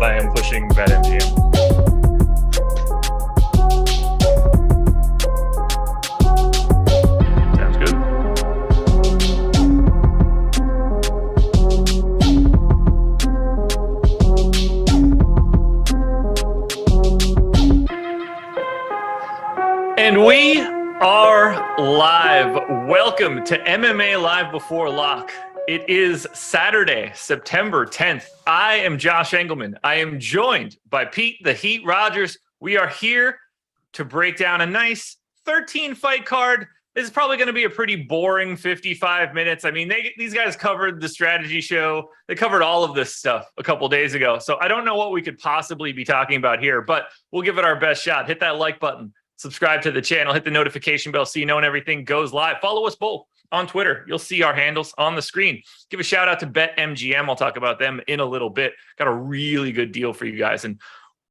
I am pushing BetMGM. Sounds good. And we are live. Welcome to MMA Live Before Lock. It is Saturday, September 10th. I am Josh Engleman. I am joined by Pete the Heat Rogers. We are here to break down a nice 13-fight card. This is probably going to be a pretty boring 55 minutes. I mean, these guys covered the strategy show. They covered all of this stuff a couple days ago. So I don't know what we could possibly be talking about here, but we'll give it our best shot. Hit that like button. Subscribe to the channel. Hit the notification bell so you know when everything goes live. Follow us both on Twitter. You'll see our handles on the screen. Give a shout out to BetMGM. I'll talk about them in a little bit. Got a really good deal for you guys. And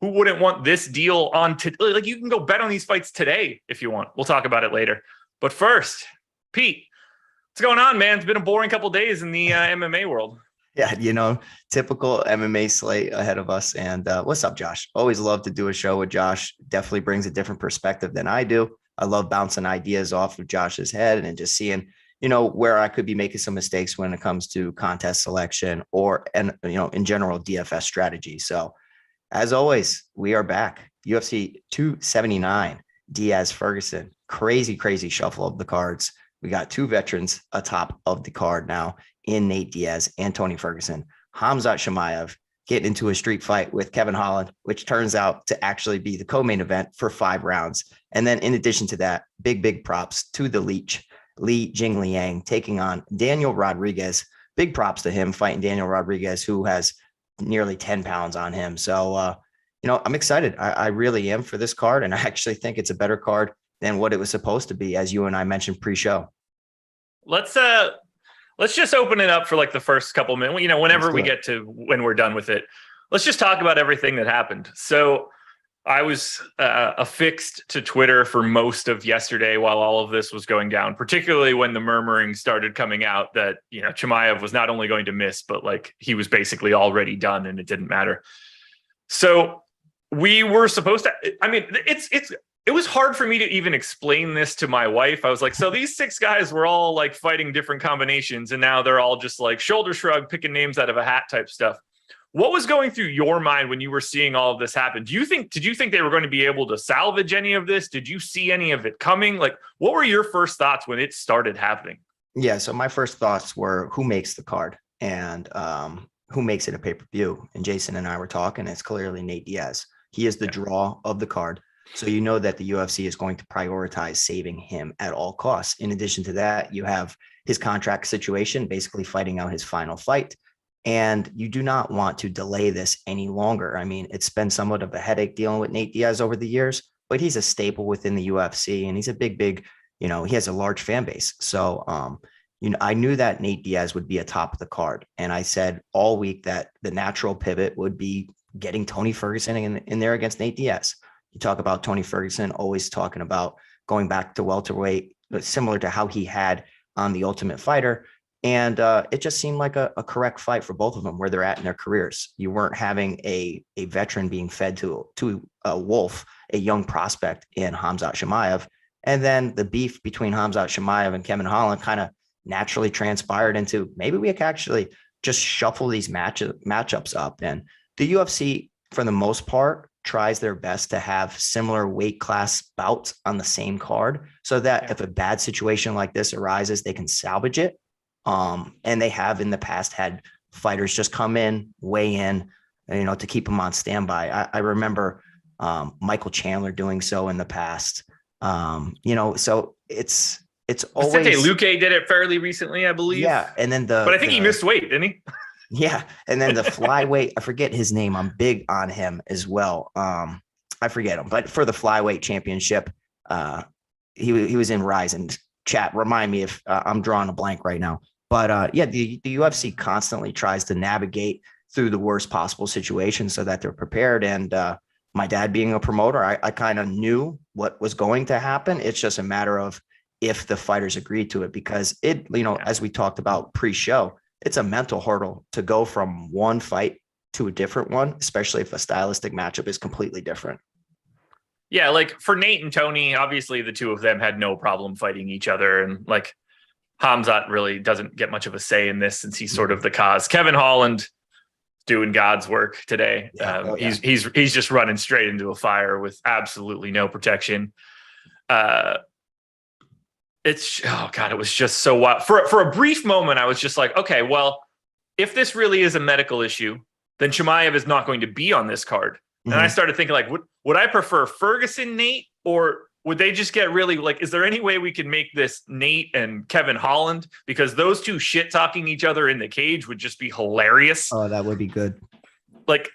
who wouldn't want this deal on? Like, you can go bet on these fights today if you want. We'll talk about it later. But first, Pete, what's going on, man? It's been a boring couple days in the MMA world. Yeah, typical MMA slate ahead of us. And what's up, Josh? Always love to do a show with Josh. Definitely brings a different perspective than I do. I love bouncing ideas off of Josh's head and just seeing, where I could be making some mistakes when it comes to contest selection or, in general, DFS strategy. So as always, we are back. UFC 279, Diaz, Ferguson, crazy shuffle of the cards. We got two veterans atop of the card now in Nate Diaz and Tony Ferguson. Khamzat Chimaev getting into a street fight with Kevin Holland, which turns out to actually be the co-main event for 5 rounds. And then in addition to that, big props to the Leech, Li Jingliang, taking on Daniel Rodriguez. Big props to him fighting Daniel Rodriguez, who has nearly 10 pounds on him. So, I'm excited. I really am for this card. And I actually think it's a better card than what it was supposed to be, as you and I mentioned pre-show. Let's just open it up for like the first couple minutes, whenever we get to when we're done with it. Let's just talk about everything that happened. So I was affixed to Twitter for most of yesterday while all of this was going down, particularly when the murmuring started coming out that, Chimaev was not only going to miss, but like he was basically already done and it didn't matter. So we were supposed to, it was hard for me to even explain this to my wife. I was like, so these 6 guys were all like fighting different combinations and now they're all just like shoulder shrug, picking names out of a hat type stuff. What was going through your mind when you were seeing all of this happen? Did you think they were going to be able to salvage any of this? Did you see any of it coming? Like, what were your first thoughts when it started happening? Yeah. So my first thoughts were who makes the card and who makes it a pay-per-view. And Jason and I were talking, it's clearly Nate Diaz. He is the draw of the card. So you know that the UFC is going to prioritize saving him at all costs. In addition to that, you have his contract situation, basically fighting out his final fight. And you do not want to delay this any longer. I mean, it's been somewhat of a headache dealing with Nate Diaz over the years, but he's a staple within the UFC and he's a big, he has a large fan base. So, I knew that Nate Diaz would be atop of the card. And I said all week that the natural pivot would be getting Tony Ferguson in there against Nate Diaz. You talk about Tony Ferguson always talking about going back to welterweight, similar to how he had on The Ultimate Fighter. And it just seemed like a correct fight for both of them where they're at in their careers. You weren't having a veteran being fed to a wolf, a young prospect in Khamzat Chimaev. And then the beef between Khamzat Chimaev and Kevin Holland kind of naturally transpired into maybe we can actually just shuffle these matchups up. And the UFC, for the most part, tries their best to have similar weight class bouts on the same card so that if a bad situation like this arises, they can salvage it. And they have in the past had fighters just come in, weigh in, to keep them on standby. I remember Michael Chandler doing so in the past. So it's always Vicente Luque did it fairly recently, I believe. Yeah, and then but I think he missed weight, didn't he? Yeah, and then the flyweight, I forget his name. I'm big on him as well. I forget him, but for the flyweight championship, he was in Rise and chat. Remind me if I'm drawing a blank right now. But the UFC constantly tries to navigate through the worst possible situation so that they're prepared. And my dad being a promoter, I kind of knew what was going to happen. It's just a matter of if the fighters agreed to it, because it, as we talked about pre-show, it's a mental hurdle to go from one fight to a different one, especially if a stylistic matchup is completely different. Yeah, like for Nate and Tony, obviously the two of them had no problem fighting each other, and like Khazmat really doesn't get much of a say in this since he's sort of the cause. Kevin Holland doing God's work today. Yeah. He's just running straight into a fire with absolutely no protection. It was just so wild. For a brief moment, I was just like, okay, well, if this really is a medical issue, then Chimaev is not going to be on this card. And I started thinking, like, would I prefer Ferguson, Nate, or would they just get really, like, is there any way we can make this Nate and Kevin Holland? Because those two shit talking each other in the cage would just be hilarious. Oh, that would be good. Like,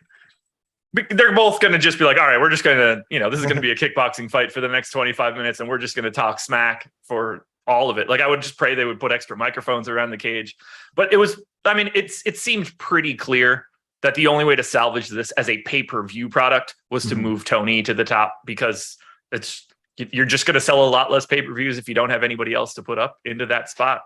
they're both going to just be like, all right, we're just going to, this is going to be a kickboxing fight for the next 25 minutes. And we're just going to talk smack for all of it. Like, I would just pray they would put extra microphones around the cage. But it seemed pretty clear that the only way to salvage this as a pay-per-view product was to move Tony to the top, because you're just going to sell a lot less pay-per-views if you don't have anybody else to put up into that spot.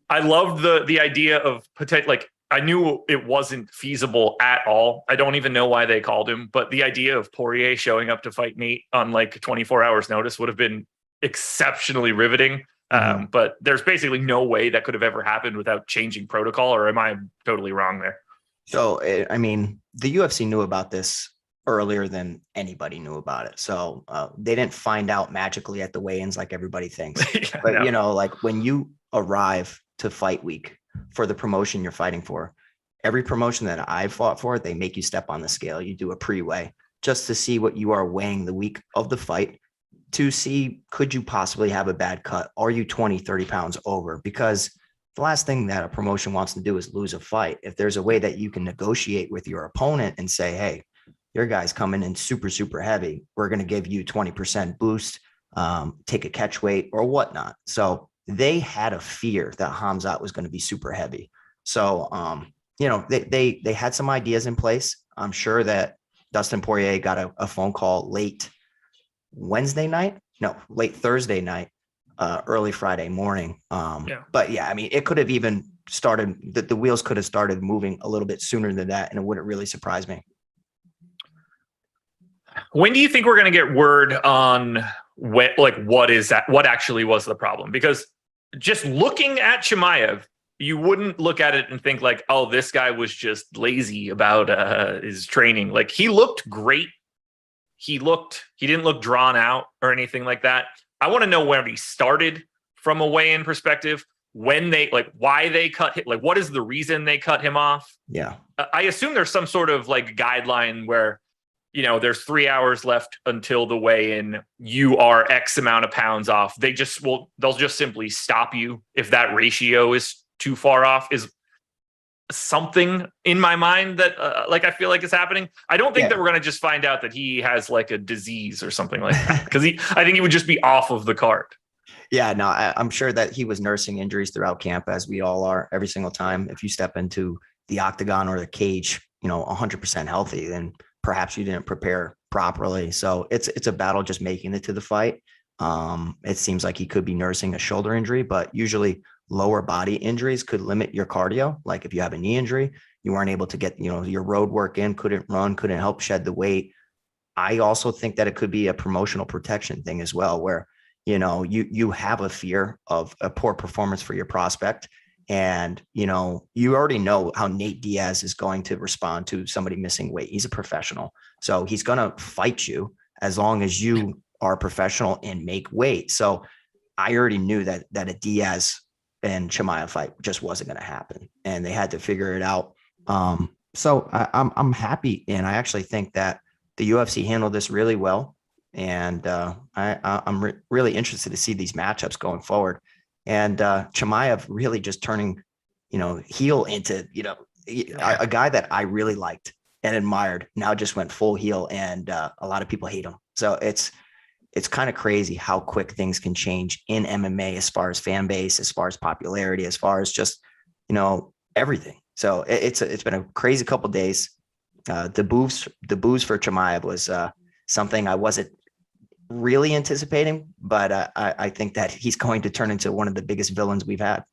I loved the idea of like, I knew it wasn't feasible at all. I don't even know why they called him, but the idea of Poirier showing up to fight Nate on like 24 hours notice would have been exceptionally riveting. But there's basically no way that could have ever happened without changing protocol, or am I totally wrong there? So, I mean, the UFC knew about this earlier than anybody knew about it. So they didn't find out magically at the weigh-ins like everybody thinks. But, like when you arrive to fight week for the promotion you're fighting for, every promotion that I've fought for, they make you step on the scale. You do a pre-weigh just to see what you are weighing the week of the fight, to see, could you possibly have a bad cut? Are you 20, 30 pounds over? Because the last thing that a promotion wants to do is lose a fight. If there's a way that you can negotiate with your opponent and say, hey, your guy's coming in super, super heavy, we're going to give you 20% boost, take a catch weight or whatnot. So they had a fear that Khazmat was going to be super heavy. So, they had some ideas in place. I'm sure that Dustin Poirier got a phone call late Thursday night, early Friday morning. But yeah, I mean, it could have even started, the wheels could have started moving a little bit sooner than that, and it wouldn't really surprise me. When do you think we're going to get word on what actually was the problem? Because just looking at Chimaev, you wouldn't look at it and think like, oh, this guy was just lazy about his training. Like, he looked great. He didn't look drawn out or anything like that. I want to know where he started from a weigh-in perspective, why they cut him, like, what is the reason they cut him off? Yeah. I assume there's some sort of like guideline where, there's 3 hours left until the weigh-in. You are X amount of pounds off. They'll just simply stop you if that ratio is too far off, is something in my mind that I feel like is happening. I don't think that we're going to just find out that he has like a disease or something like that, because I think he would just be off of the card. Yeah, no, I'm sure that he was nursing injuries throughout camp, as we all are every single time. If you step into the octagon or the cage, 100% healthy, then perhaps you didn't prepare properly. So it's a battle just making it to the fight. It seems like he could be nursing a shoulder injury, but usually lower body injuries could limit your cardio. Like if you have a knee injury, you weren't able to get, your road work in, couldn't run, couldn't help shed the weight. I also think that it could be a promotional protection thing as well, where, you have a fear of a poor performance for your prospect. And, you already know how Nate Diaz is going to respond to somebody missing weight. He's a professional. So he's going to fight you as long as you are professional and make weight. So I already knew that a Diaz and Chimaev fight just wasn't going to happen, and they had to figure it out. So I'm happy. And I actually think that the UFC handled this really well. And I'm really interested to see these matchups going forward. And Chimaev really just turning, heel into, a guy that I really liked and admired, now just went full heel, and a lot of people hate him. So it's kind of crazy how quick things can change in MMA, as far as fan base, as far as popularity, as far as just, everything. So it's been a crazy couple of days. The booze for Chimaev was something I wasn't really anticipating, but I think that he's going to turn into one of the biggest villains we've had.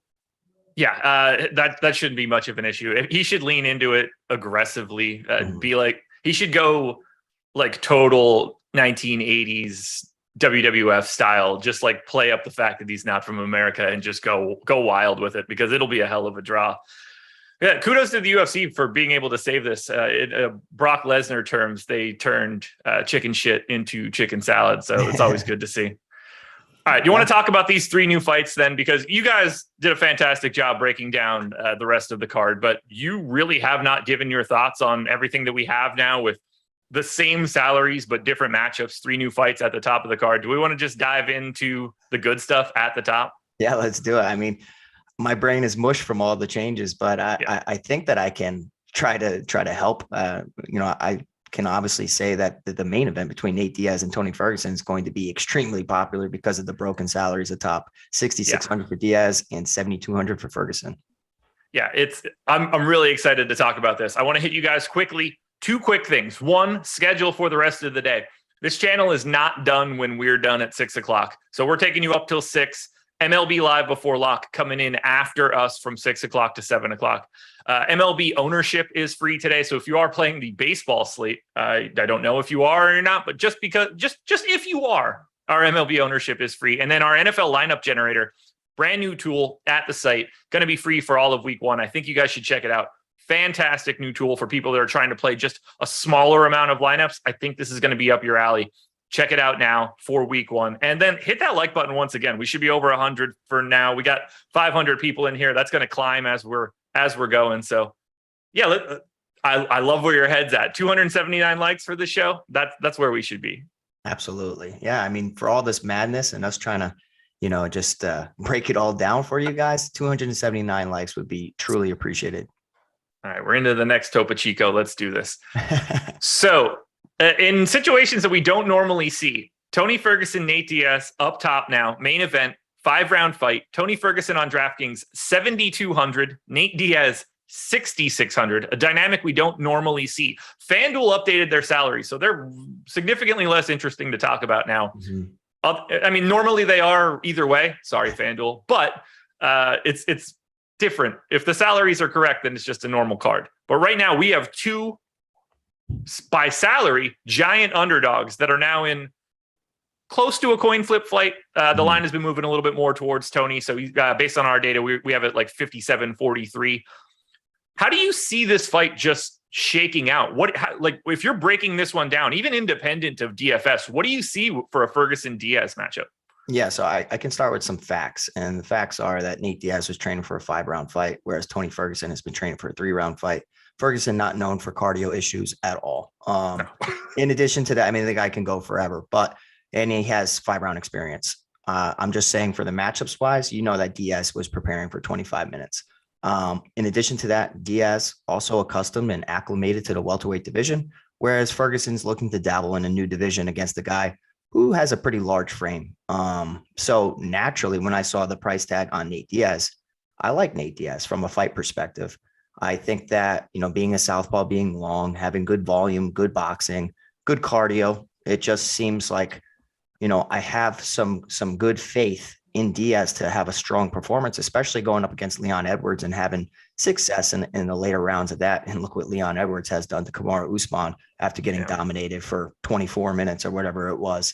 Yeah, that shouldn't be much of an issue. He should lean into it aggressively. Be like, he should go like total 1980s WWF style, just like play up the fact that he's not from America and just go wild with it, because it'll be a hell of a draw. Yeah, kudos to the UFC for being able to save this. In Brock Lesnar terms, they turned chicken shit into chicken salad, so it's always good to see. All right, you want to talk about these 3 new fights then? Because you guys did a fantastic job breaking down the rest of the card, but you really have not given your thoughts on everything that we have now with the same salaries but different matchups, 3 new fights at the top of the card. Do we want to just dive into the good stuff at the top? Yeah, let's do it. I mean, my brain is mush from all the changes, but I think that I can try to help. I can obviously say that the main event between Nate Diaz and Tony Ferguson is going to be extremely popular because of the broken salaries atop 6,600 for Diaz and 7,200 for Ferguson. Yeah, I'm really excited to talk about this. I want to hit you guys quickly. 2 quick things. 1, schedule for the rest of the day. This channel is not done when we're done at 6 o'clock. So we're taking you up till 6. MLB Live Before Lock coming in after us from 6 o'clock to 7 o'clock. MLB ownership is free today. So if you are playing the baseball slate, I don't know if you are or not, but just if you are, our MLB ownership is free. And then our NFL lineup generator, brand new tool at the site, going to be free for all of week 1. I think you guys should check it out. Fantastic new tool for people that are trying to play just a smaller amount of lineups. I think this is going to be up your alley. Check it out now for week 1. And then hit that like button once again. We should be over 100 for now. We got 500 people in here. That's going to climb as we're going. So yeah, I love where your head's at. 279 likes for the show. That's where we should be. Absolutely. Yeah. I mean, for all this madness and us trying to, just break it all down for you guys, 279 likes would be truly appreciated. All right. We're into the next Topo Chico. Let's do this. So, in situations that we don't normally see, Tony Ferguson, Nate Diaz up top now, main event, 5-round fight. Tony Ferguson on DraftKings, 7,200. Nate Diaz, 6,600. A dynamic we don't normally see. FanDuel updated their salaries, so they're significantly less interesting to talk about now. Mm-hmm. I mean, normally they are either way. Sorry, FanDuel, but it's different. If the salaries are correct, then it's just a normal card. But right now we have 2 by salary giant underdogs that are now in close to a coin flip fight. The line has been moving a little bit more towards Tony. So based on our data, we have it like 57-43. How do you see this fight just shaking out? If you're breaking this one down, even independent of DFS, what do you see for a Ferguson Diaz matchup? Yeah, so I can start with some facts. And the facts are that Nate Diaz was training for a 5-round fight, whereas Tony Ferguson has been training for a 3-round fight. Ferguson not known for cardio issues at all. In addition to that, I mean, the guy can go forever, and he has 5-round experience. I'm just saying for the matchups wise, that Diaz was preparing for 25 minutes. In addition to that, Diaz also accustomed and acclimated to the welterweight division, whereas Ferguson's looking to dabble in a new division against a guy who has a pretty large frame. So naturally, when I saw the price tag on Nate Diaz, I like Nate Diaz from a fight perspective. I think that, being a southpaw, being long, having good volume, good boxing, good cardio, it just seems like, I have some good faith in Diaz to have a strong performance, especially going up against Leon Edwards and having success in the later rounds of that. And look what Leon Edwards has done to Kamaru Usman after getting dominated for 24 minutes or whatever it was.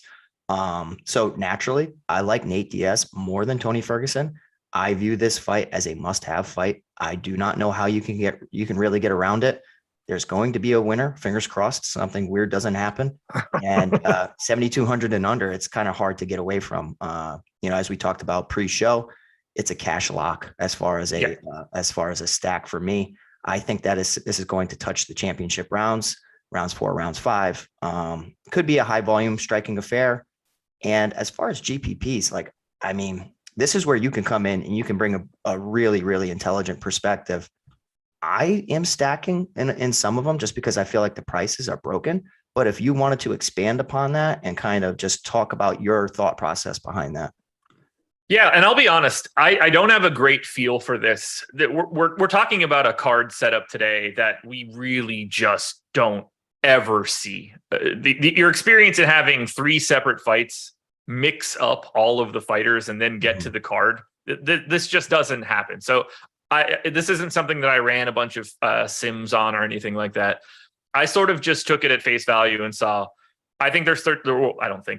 So naturally, I like Nate Diaz more than Tony Ferguson. I view this fight as a must-have fight. I do not know how you can really get around it. There's going to be a winner. Fingers crossed, something weird doesn't happen. And 7,200 and under, it's kind of hard to get away from. As we talked about pre-show, it's a cash lock as far as a stack for me. I think this is going to touch the championship rounds 4, rounds 5. Could be a high volume striking affair. And as far as GPPs, this is where you can come in and you can bring a really, really intelligent perspective. I am stacking in some of them just because I feel like the prices are broken. But if you wanted to expand upon that and kind of just talk about your thought process behind that. Yeah, and I'll be honest, I don't have a great feel for this. That we're talking about a card setup today that we really just don't ever see. Your experience in having 3 separate fights mix up all of the fighters and then get to the card, this just doesn't happen. So This isn't something that I ran a bunch of sims on or anything like that. I sort of just took it at face value and saw, I think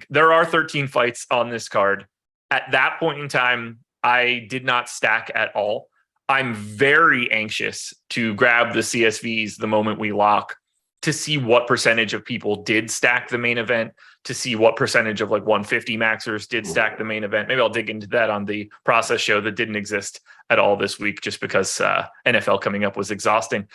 there are 13 fights on this card. At that point in time, I did not stack at all. I'm very anxious to grab the CSVs the moment we lock to see what percentage of people did stack the main event, to see what percentage of like 150 maxers did stack the main event. Maybe I'll dig into that on the process show that didn't exist at all this week just because NFL coming up was exhausting.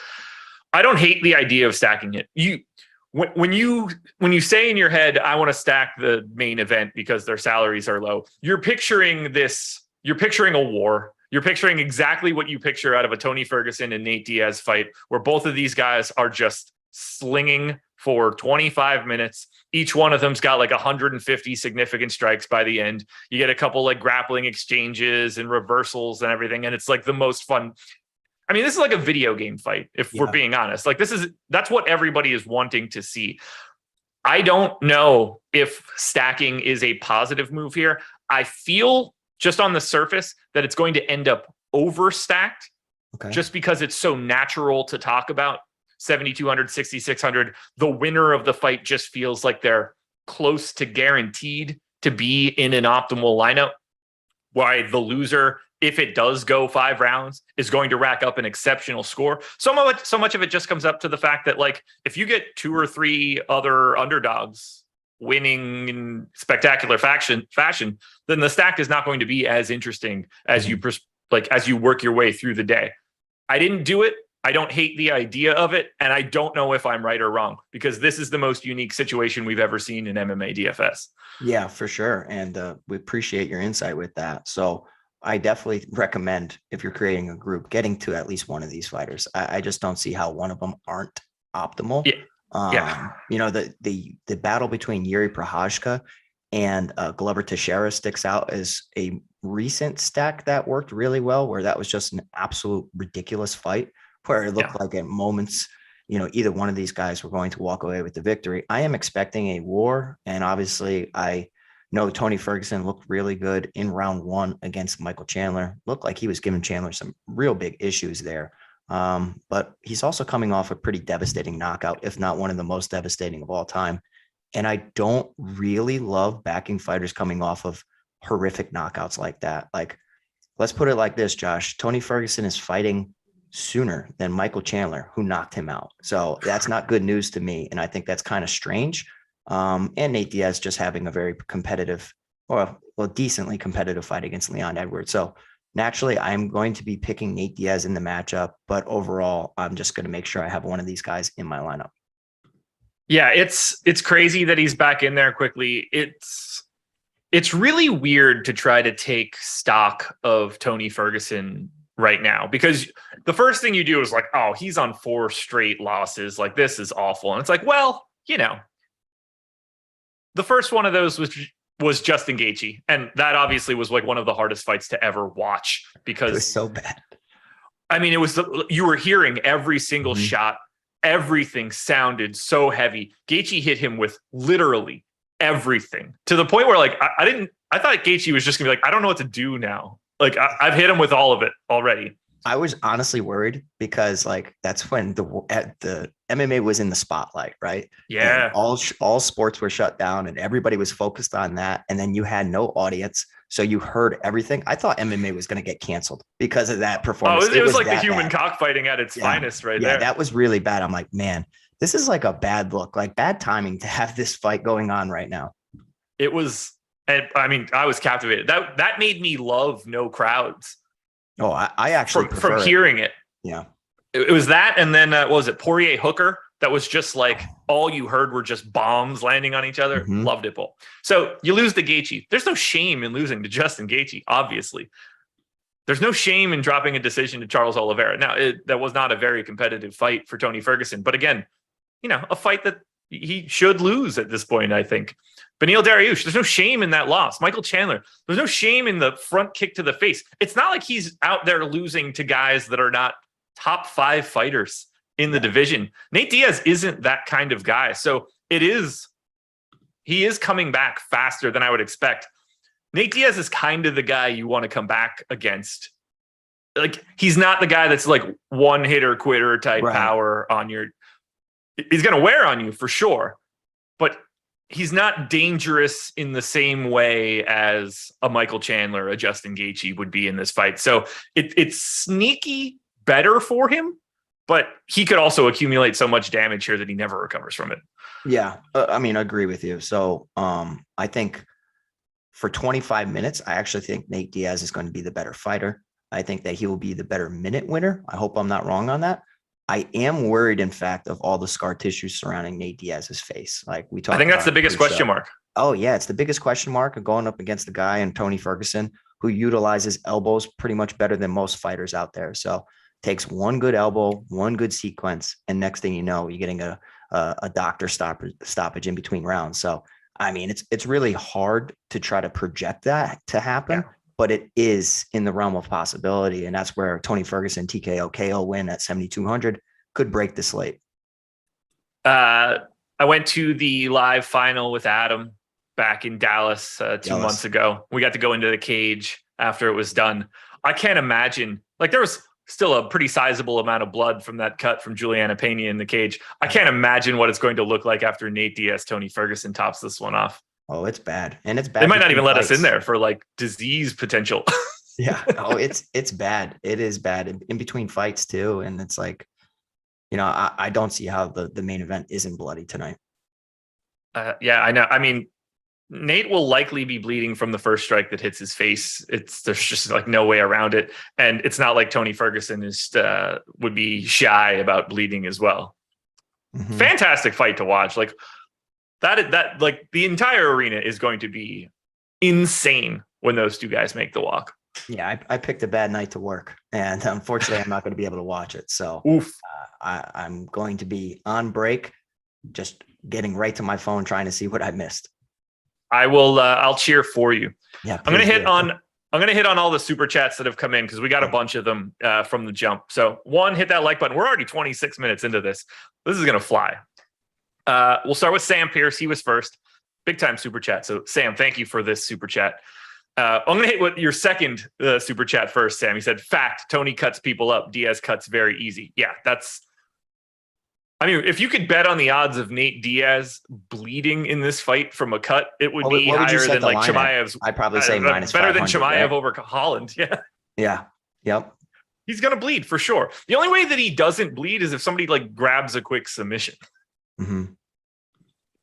I don't hate the idea of stacking it. When you say in your head, I want to stack the main event because their salaries are low, you're picturing a war. You're picturing exactly what you picture out of a Tony Ferguson and Nate Diaz fight, where both of these guys are just slinging for 25 minutes. Each one of them's got like 150 significant strikes by the end. You get a couple like grappling exchanges and reversals and everything. And it's like the most fun. I mean, this is like a video game fight, if we're being honest. Like that's what everybody is wanting to see. I don't know if stacking is a positive move here. I feel just on the surface that it's going to end up overstacked just because it's so natural to talk about 7,200, 6,600. The winner of the fight just feels like they're close to guaranteed to be in an optimal lineup. Why the loser, if it does go 5 rounds, is going to rack up an exceptional score. So much of it just comes up to the fact that, like, if you get 2 or 3 other underdogs winning in spectacular fashion, then the stack is not going to be as interesting as as you work your way through the day. I didn't do it. I don't hate the idea of it, and I don't know if I'm right or wrong, because this is the most unique situation we've ever seen in MMA DFS. Yeah, for sure. And we appreciate your insight with that. So I definitely recommend, if you're creating a group, getting to at least one of these fighters. I just don't see how one of them aren't optimal. You know, the battle between Yuri Prochazka and Glover Teixeira sticks out as a recent stack that worked really well, where that was just an absolute ridiculous fight, where it looked like at moments, you know, either one of these guys were going to walk away with the victory. I am expecting a war. And obviously I know Tony Ferguson looked really good in round 1 against Michael Chandler. Looked like he was giving Chandler some real big issues there. But he's also coming off a pretty devastating knockout, if not one of the most devastating of all time. And I don't really love backing fighters coming off of horrific knockouts like that. Like, let's put it like this, Josh. Tony Ferguson is fighting sooner than Michael Chandler, who knocked him out. So that's not good news to me. And I think that's kind of strange. And Nate Diaz just having a very competitive, or decently competitive fight against Leon Edwards. So naturally, I'm going to be picking Nate Diaz in the matchup, but overall, I'm just going to make sure I have one of these guys in my lineup. Yeah, it's crazy that he's back in there quickly. It's really weird to try to take stock of Tony Ferguson right now, because the first thing you do is like, oh, he's on 4 straight losses. Like, this is awful. And it's like, well, you know, the first one of those was Justin Gaethje. And that obviously was like one of the hardest fights to ever watch, because it was so bad. I mean, you were hearing every single shot. Everything sounded so heavy. Gaethje hit him with literally everything, to the point where, like, I thought Gaethje was just gonna be like, I don't know what to do now. Like, I've hit him with all of it already. I was honestly worried, because like that's when the MMA was in the spotlight, right? Yeah. And all sports were shut down and everybody was focused on that. And then you had no audience, so you heard everything. I thought MMA was going to get canceled because of that performance. Oh, it was like the human cockfighting at its finest, right there. That was really bad. I'm like, man, this is like a bad look, like bad timing to have this fight going on right now. It was. And I mean, I was captivated. That made me love no crowds. Oh, I actually from hearing it. Yeah, it was that, and then what was it, Poirier Hooker? That was just like all you heard were just bombs landing on each other. Loved it, Bull. So you lose to Gaethje. There's no shame in losing to Justin Gaethje. Obviously, there's no shame in dropping a decision to Charles Oliveira. Now, that was not a very competitive fight for Tony Ferguson, but again, you know, a fight that he should lose at this point, I think. Beneil Dariush, there's no shame in that loss. Michael Chandler, there's no shame in the front kick to the face. It's not like he's out there losing to guys that are not top 5 fighters in the division. Nate Diaz isn't that kind of guy. So he is coming back faster than I would expect. Nate Diaz is kind of the guy you want to come back against like, he's not the guy that's like one hitter quitter type Right. power on your, he's going to wear on you for sure, but he's not dangerous in the same way as a Michael Chandler, a Justin Gaethje would be in this fight. So it's sneaky better for him, but he could also accumulate so much damage here that he never recovers from it. Yeah. I mean, I agree with you. So I think for 25 minutes, I actually think Nate Diaz is going to be the better fighter. I think that he will be the better minute winner. I hope I'm not wrong on that. I am worried, in fact, of all the scar tissue surrounding Nate Diaz's face. Like we talked. I think that's the biggest question mark. Oh yeah, it's the biggest question mark of going up against the guy in Tony Ferguson, who utilizes elbows pretty much better than most fighters out there. So takes one good elbow, one good sequence, and next thing you know, you're getting a doctor stoppage in between rounds. So I mean, it's really hard to try to project that to happen. Yeah. But it is in the realm of possibility. And that's where Tony Ferguson TKO KO win at 7,200 could break the slate. I went to the live final with Adam back in Dallas 2 months ago. We got to go into the cage after it was done. I can't imagine, like, there was still a pretty sizable amount of blood from that cut from Juliana Pena in the cage. I can't imagine what it's going to look like after Nate Diaz, Tony Ferguson tops this one off. Oh, it's bad. And it's bad. They might not even let us in there for like disease potential. Yeah. Oh, it's bad. It is bad in between fights too. And it's like, you know, I don't see how the main event isn't bloody tonight. Yeah, I know. I mean, Nate will likely be bleeding from the first strike that hits his face. There's just like no way around it. And it's not like Tony Ferguson would be shy about bleeding as well. Mm-hmm. Fantastic fight to watch. Like, that like the entire arena is going to be insane when those two guys make the walk. Yeah, I picked a bad night to work, and unfortunately, I'm not going to be able to watch it. So I'm going to be on break, just getting right to my phone, trying to see what I missed. I will. I'll cheer for you. Yeah, I'm going to hit on all the super chats that have come in because we got a bunch of them from the jump. So one, hit that like button. We're already 26 minutes into this. This is going to fly. We'll start with Sam Pierce. He was first. Big time super chat. So Sam, thank you for this super chat. I'm going to hit with your second super chat first, Sam. He said, fact, Tony cuts people up. Diaz cuts very easy. Yeah, I mean, if you could bet on the odds of Nate Diaz bleeding in this fight from a cut, it would be higher than like Chimaev's. I'd probably say minus better than Chimaev over Holland. Yeah. Yeah. Yep. He's going to bleed for sure. The only way that he doesn't bleed is if somebody like grabs a quick submission. Mm-hmm.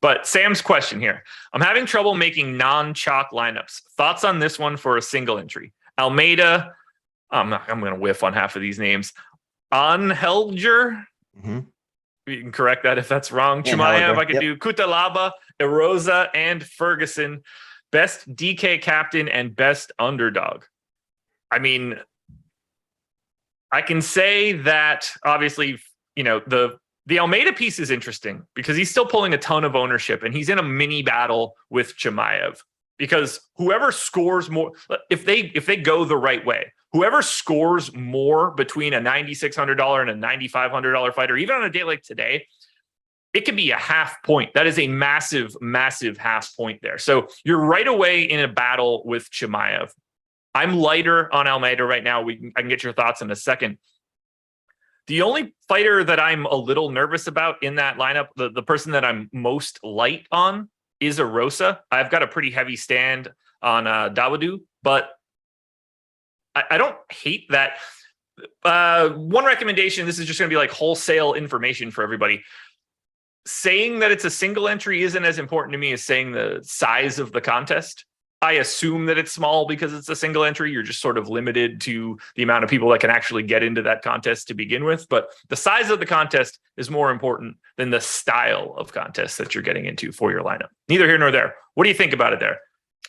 But Sam's question here. I'm having trouble making non-chalk lineups. Thoughts on this one for a single entry? Almeida. I'm going to whiff on half of these names. Anhelger. Mm-hmm. You can correct that if that's wrong. Chimaev, I could do Kutalaba, Erosa, and Ferguson. Best DK captain and best underdog. I mean, I can say that obviously, you know, the Almeida piece is interesting because he's still pulling a ton of ownership and he's in a mini battle with Chimaev because whoever scores more, if they go the right way, whoever scores more between a $9,600 and a $9,500 fighter, even on a day like today, it could be a half point. That is a massive, massive half point there. So you're right away in a battle with Chimaev. I'm lighter on Almeida right now. I can get your thoughts in a second. The only fighter that I'm a little nervous about in that lineup, the person that I'm most light on is Erosa. I've got a pretty heavy stand on Dawodu, but I don't hate that. One recommendation, this is just going to be like wholesale information for everybody. Saying that it's a single entry isn't as important to me as saying the size of the contest. I assume that it's small because it's a single entry. You're just sort of limited to the amount of people that can actually get into that contest to begin with. But the size of the contest is more important than the style of contest that you're getting into for your lineup. Neither here nor there. What do you think about it there?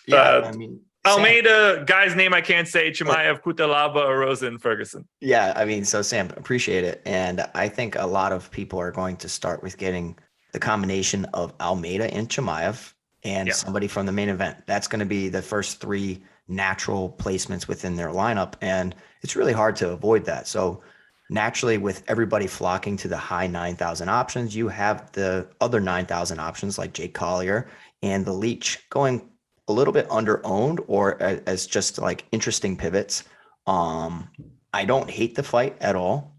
Yeah, I mean, Almeida, guy's name I can't say, Chimaev, Kutalaba, Erosa, and Ferguson. Yeah, I mean, so Sam, appreciate it. And I think a lot of people are going to start with getting the combination of Almeida and Chimaev and somebody from the main event. That's going to be the first three natural placements within their lineup. And it's really hard to avoid that. So naturally, with everybody flocking to the high 9,000 options, you have the other 9,000 options like Jake Collier and the Leech going a little bit under owned or as just like interesting pivots. I I don't hate the fight at all.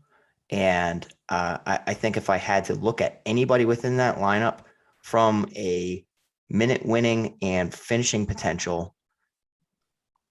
And I think if I had to look at anybody within that lineup from a minute winning and finishing potential,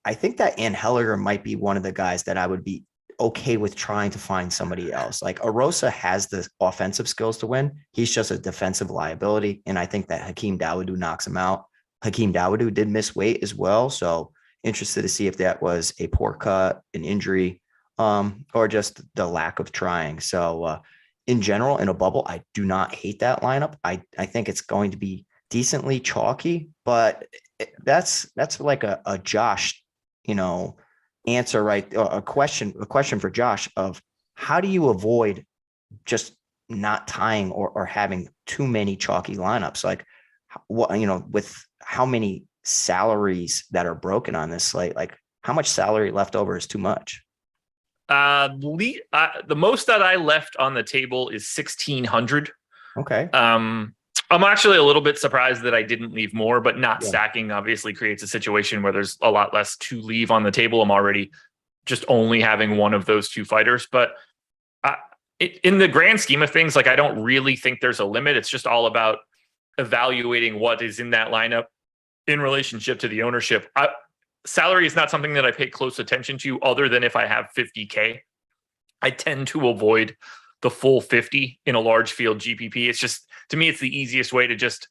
I think that Ann Helliger might be one of the guys that I would be okay with trying to find somebody else. Like Arosa has the offensive skills to win. He's just a defensive liability. And I think that Hakeem Dawodu knocks him out. Hakeem Dawodu did miss weight as well. So interested to see if that was a poor cut, an injury, or just the lack of trying. So in general, in a bubble, I do not hate that lineup. I think it's going to be decently chalky, but that's like a Josh, answer, right? A question for Josh of how do you avoid just not tying or having too many chalky lineups? Like what, with how many salaries that are broken on this slate, like how much salary left over is too much? The most that I left on the table is 1,600. Okay. I'm actually a little bit surprised that I didn't leave more, but not stacking obviously creates a situation where there's a lot less to leave on the table. I'm already just only having one of those two fighters, but in the grand scheme of things, like I don't really think there's a limit. It's just all about evaluating what is in that lineup in relationship to the ownership. Salary is not something that I pay close attention to other than if I have 50K. I tend to avoid the full 50 in a large field GPP. It's just, to me, it's the easiest way to just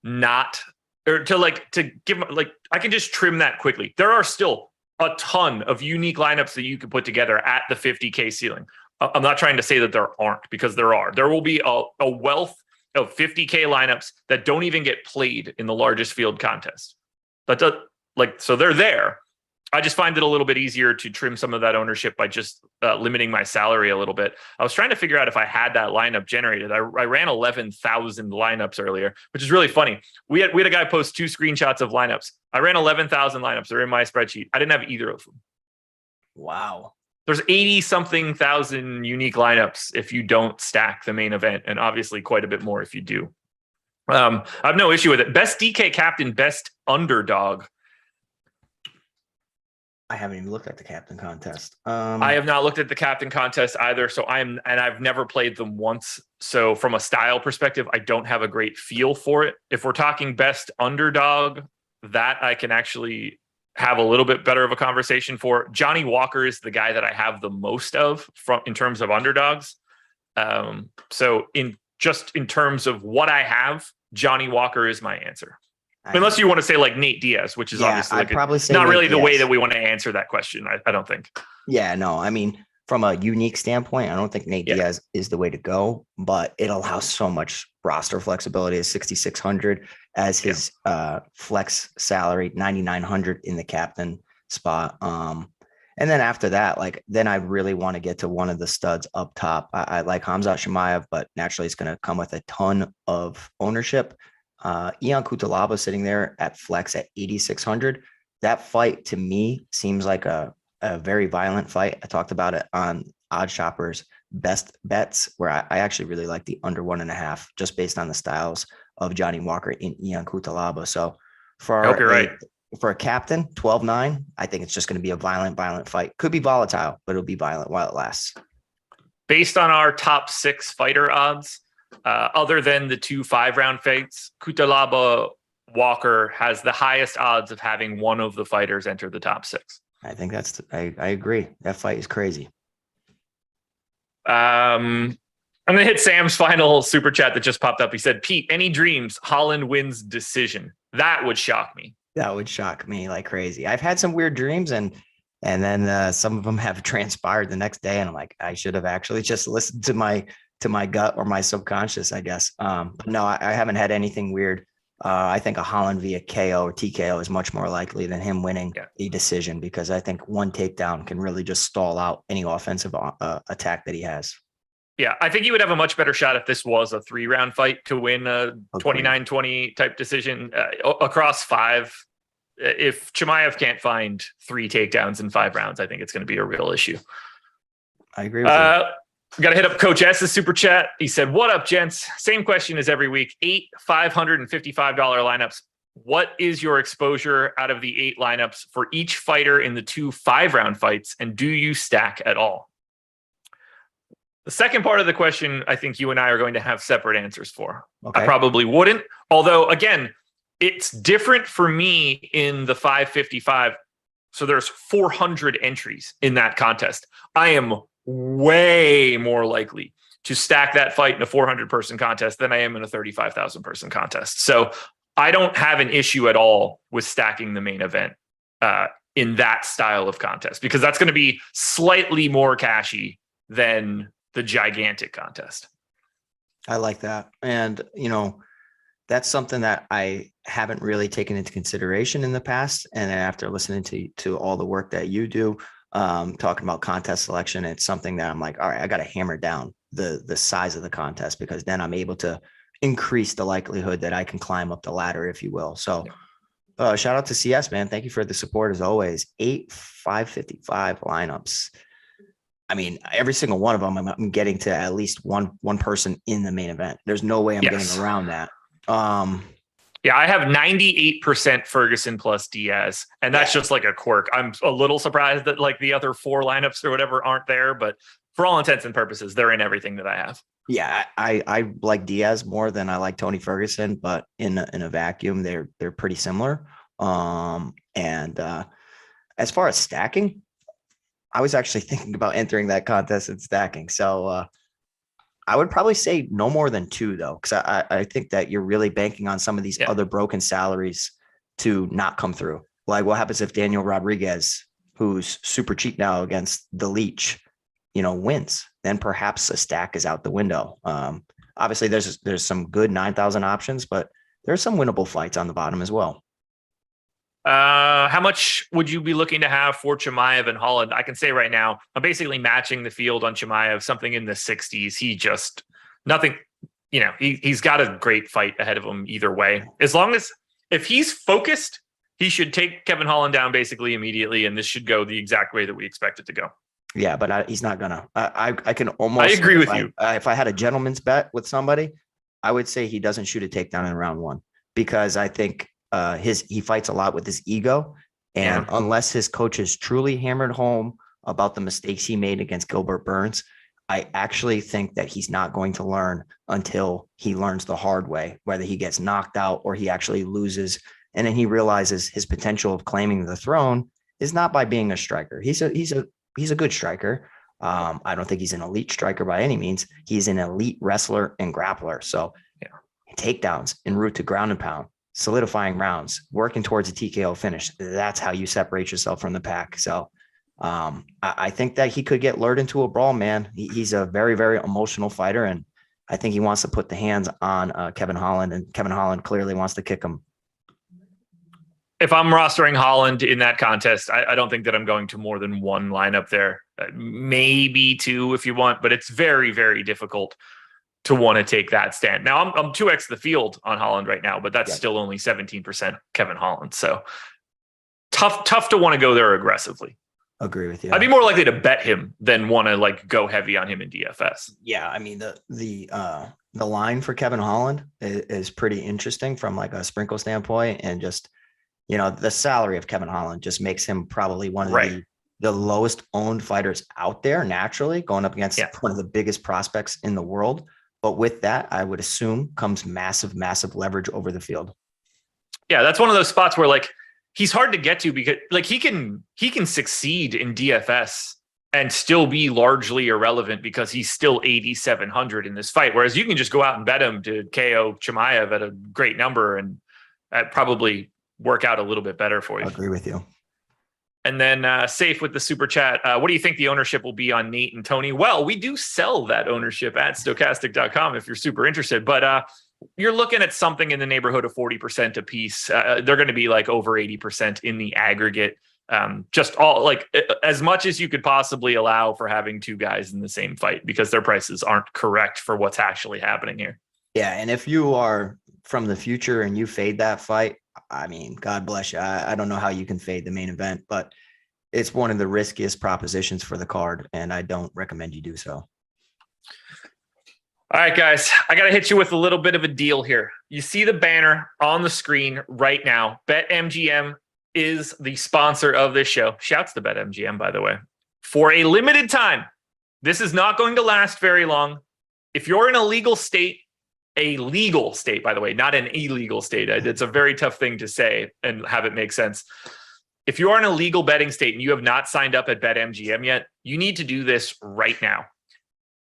not, or to give, I can just trim that quickly. There are still a ton of unique lineups that you could put together at the 50K ceiling. I'm not trying to say that there aren't, because there are. There will be a wealth of 50K lineups that don't even get played in the largest field contest. So they're there. I just find it a little bit easier to trim some of that ownership by just limiting my salary a little bit. I was trying to figure out if I had that lineup generated. I ran 11,000 lineups earlier, which is really funny. We had a guy post 2 screenshots of lineups. I ran 11,000 lineups. They're in my spreadsheet. I didn't have either of them. Wow. There's 80-something thousand unique lineups if you don't stack the main event, and obviously quite a bit more if you do. I have no issue with it. Best DK captain, best underdog. I haven't even looked at the captain contest. I have not looked at the captain contest either. So I've never played them once. So from a style perspective, I don't have a great feel for it. If we're talking best underdog, that I can actually have a little bit better of a conversation for. Johnny Walker is the guy that I have the most of in terms of underdogs. So in terms of what I have, Johnny Walker is my answer. Unless you want to say like Nate Diaz, which is obviously I'd probably say not really Nate the way Diaz. that we want to answer that question. I don't think. Yeah, no, I mean, from a unique standpoint, I don't think Nate Diaz is the way to go, but it allows so much roster flexibility. As 6,600 as his flex salary, 9,900 in the captain spot. And then after that, then I really want to get to one of the studs up top. I like Khamzat Chimaev, but naturally it's going to come with a ton of ownership. Ion Cutelaba sitting there at flex at 8,600. That fight to me seems like a very violent fight. I talked about it on Odd Shopper's best bets, where I actually really like the under 1.5, just based on the styles of Johnny Walker and Ion Cutelaba. So for a captain, 12-9, I think it's just going to be a violent fight. Could be volatile, but it'll be violent while it lasts. Based on our top 6 fighter odds, other than the 2 5-round fights, Cutelaba Walker has the highest odds of having one of the fighters enter the top 6. I think I agree. That fight is crazy. I'm going to hit Sam's final super chat that just popped up. He said, Pete, any dreams Holland wins decision? That would shock me. That would shock me like crazy. I've had some weird dreams and then some of them have transpired the next day. And I'm like, I should have actually just listened to my gut or my subconscious, I guess. But no, I haven't had anything weird. I think a Holland via KO or TKO is much more likely than him winning a decision, because I think one takedown can really just stall out any offensive attack that he has. Yeah, I think he would have a much better shot if this was a 3-round fight to win a 29-20 type decision across 5. If Chimaev can't find 3 takedowns in 5 rounds, I think it's going to be a real issue. I agree with you. We got to hit up Coach S's super chat. He said, what up, gents? Same question as every week. 8 $555 lineups. what is your exposure out of the 8 lineups for each fighter in the 2 5-round fights? And do you stack at all? The second part of the question, I think you and I are going to have separate answers for. Okay. I probably wouldn't. Although, again, it's different for me in the 555. So there's 400 entries in that contest. I am way more likely to stack that fight in a 400-person contest than I am in a 35,000-person contest. So I don't have an issue at all with stacking the main event in that style of contest, because that's going to be slightly more cashy than the gigantic contest. I like that. And, you know, that's something that I haven't really taken into consideration in the past. And after listening to all the work that you do, talking about contest selection, it's something that I'm like, all right, I got to hammer down the size of the contest, because then I'm able to increase the likelihood that I can climb up the ladder, if you will. So shout out to CS, man. Thank you for the support as always. 8 555 lineups. I mean, every single one of them, I'm getting to at least one person in the main event. There's no way I'm getting around that. Yeah, I have 98% Ferguson plus Diaz, and that's just like a quirk. I'm a little surprised that like the other 4 lineups or whatever aren't there, but for all intents and purposes, they're in everything that I have. Yeah, I like Diaz more than I like Tony Ferguson, but in a vacuum, they're pretty similar. And as far as stacking, I was actually thinking about entering that contest and stacking. So I would probably say no more than 2, though, because I think that you're really banking on some of these other broken salaries to not come through. Like, what happens if Daniel Rodriguez, who's super cheap now against the Leech, you know, wins? Then perhaps a stack is out the window. Obviously, there's some good 9,000 options, but there's some winnable fights on the bottom as well. How much would you be looking to have for Chimaev and Holland? I can say right now, I'm basically matching the field on Chimaev, something in the 60s. He just nothing, you know, he's got a great fight ahead of him either way. As long as if he's focused, he should take Kevin Holland down basically immediately, and this should go the exact way that we expect it to go. Yeah, but he's not gonna. I can almost. I agree with you. If I had a gentleman's bet with somebody, I would say he doesn't shoot a takedown in round 1, because I think he fights a lot with his ego, and unless his coaches truly hammered home about the mistakes he made against Gilbert Burns, I actually think that he's not going to learn until he learns the hard way, whether he gets knocked out or he actually loses, and then he realizes his potential of claiming the throne is not by being a striker. He's a good striker. I don't think he's an elite striker by any means. He's an elite wrestler and grappler. So takedowns en route to ground and pound, solidifying rounds, working towards a TKO finish. That's how you separate yourself from the pack. So I think that he could get lured into a brawl, man. He's a very, very emotional fighter, and I think he wants to put the hands on Kevin Holland, and Kevin Holland clearly wants to kick him. If I'm rostering Holland in that contest, I don't think that I'm going to more than 1 lineup there. Maybe 2 if you want, but it's very, very difficult to want to take that stand. Now, I'm 2x the field on Holland right now, but that's still only 17% Kevin Holland. So tough to want to go there aggressively. Agree with you. I'd be more likely to bet him than want to like go heavy on him in DFS. Yeah, I mean the line for Kevin Holland is pretty interesting from like a sprinkle standpoint, and just, you know, the salary of Kevin Holland just makes him probably one of the lowest owned fighters out there naturally, going up against one of the biggest prospects in the world. But with that, I would assume comes massive, massive leverage over the field. Yeah, that's one of those spots where like he's hard to get to, because like he can succeed in DFS and still be largely irrelevant because he's still 8,700 in this fight. Whereas you can just go out and bet him to KO Chimaev at a great number, and probably work out a little bit better for you. I agree with you. And then Safe with the super chat. What do you think the ownership will be on Nate and Tony? Well, we do sell that ownership at stokastic.com if you're super interested, but you're looking at something in the neighborhood of 40% a piece. They're going to be like over 80% in the aggregate. Just all like as much as you could possibly allow for having 2 guys in the same fight, because their prices aren't correct for what's actually happening here. Yeah. And if you are from the future and you fade that fight, I mean, God bless you. I don't know how you can fade the main event, but it's one of the riskiest propositions for the card, and I don't recommend you do so. All right, guys, I got to hit you with a little bit of a deal here. You see the banner on the screen right now. BetMGM is the sponsor of this show. Shouts to BetMGM, by the way. For a limited time, this is not going to last very long. If you're in a legal state, by the way, not an illegal state. It's a very tough thing to say and have it make sense. If you are in a legal betting state and you have not signed up at BetMGM yet, you need to do this right now.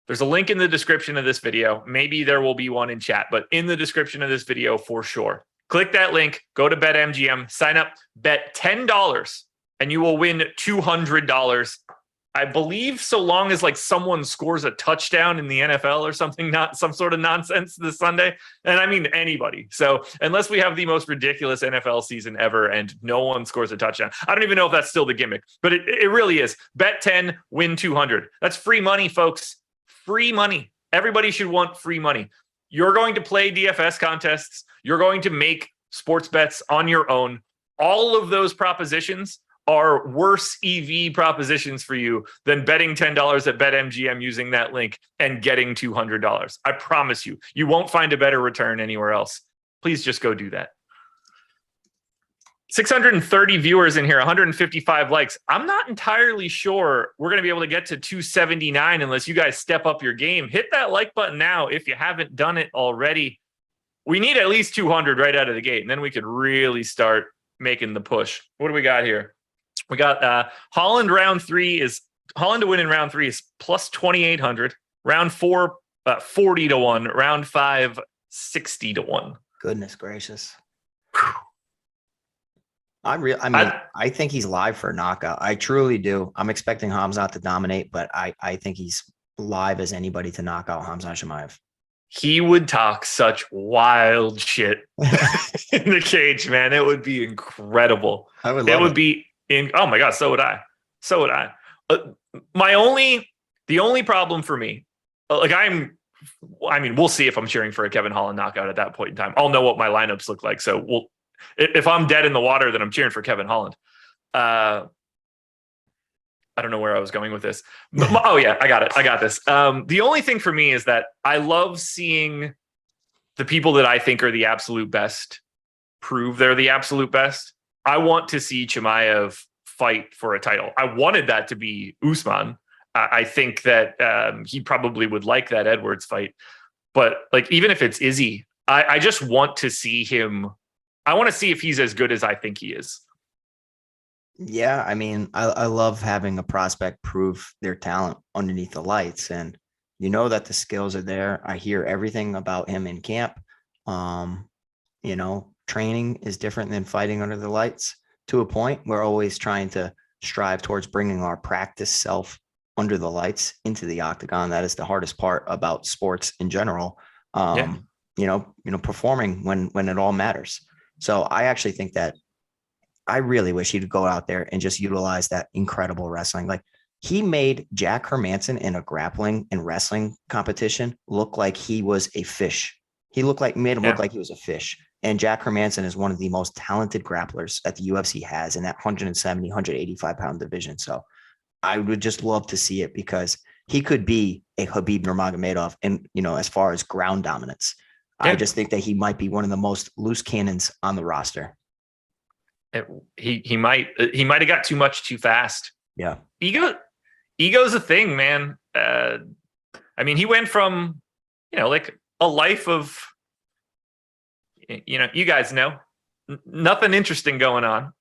There's a link in the description of this video. Maybe there will be one in chat, but in the description of this video for sure. Click that link, go to BetMGM, sign up, bet $10, and you will win $200. I believe so long as like someone scores a touchdown in the NFL or something, not some sort of nonsense this Sunday. And I mean anybody. So unless we have the most ridiculous NFL season ever and no one scores a touchdown, I don't even know if that's still the gimmick, but it really is. Bet 10, win 200. That's free money, folks. Free money. Everybody should want free money. You're going to play DFS contests. You're going to make sports bets on your own. All of those propositions are worse EV propositions for you than betting $10 at BetMGM using that link and getting $200. I promise you, you won't find a better return anywhere else. Please just go do that. 630 viewers in here, 155 likes. I'm not entirely sure we're going to be able to get to 279 unless you guys step up your game. Hit that like button now if you haven't done it already. We need at least 200 right out of the gate, and then we could really start making the push. What do we got here? We got Holland Holland to win in round 3 is plus 2,800. Round 4, 40 to 1. Round 5, 60 to 1. Goodness gracious. Whew. I think he's live for a knockout. I truly do. I'm expecting Khazmat to dominate, but I think he's live as anybody to knock out Khazmat Chimaev. He would talk such wild shit in the cage, man. It would be incredible. I would love it. Oh my God, so would I. So would I. The only problem for me, we'll see if I'm cheering for a Kevin Holland knockout at that point in time. I'll know what my lineups look like. So if I'm dead in the water, then I'm cheering for Kevin Holland. I don't know where I was going with this. Oh yeah, I got it. I got this. The only thing for me is that I love seeing the people that I think are the absolute best prove they're the absolute best. I want to see Chimaev fight for a title. I wanted that to be Usman. I think that he probably would like that Edwards fight. But like, even if it's Izzy, I just want to see him. I want to see if he's as good as I think he is. Yeah, I mean, I love having a prospect prove their talent underneath the lights. And you know that the skills are there. I hear everything about him in camp. Training is different than fighting under the lights to a point. We're always trying to strive towards bringing our practice self under the lights into the octagon. That is the hardest part about sports in general. Performing when it all matters. So I actually think that I really wish he'd go out there and just utilize that incredible wrestling. Like, he made Jack Hermanson in a grappling and wrestling competition look like he was a fish. He made him look like he was a fish. And Jack Hermanson is one of the most talented grapplers that the UFC has in that 170, 185 pound division. So I would just love to see it, because he could be a Khabib Nurmagomedov, and as far as ground dominance, I just think that he might be one of the most loose cannons on the roster. He might have got too much too fast. Yeah. Ego's a thing, man. He went from, like a life of, you guys know, nothing interesting going on,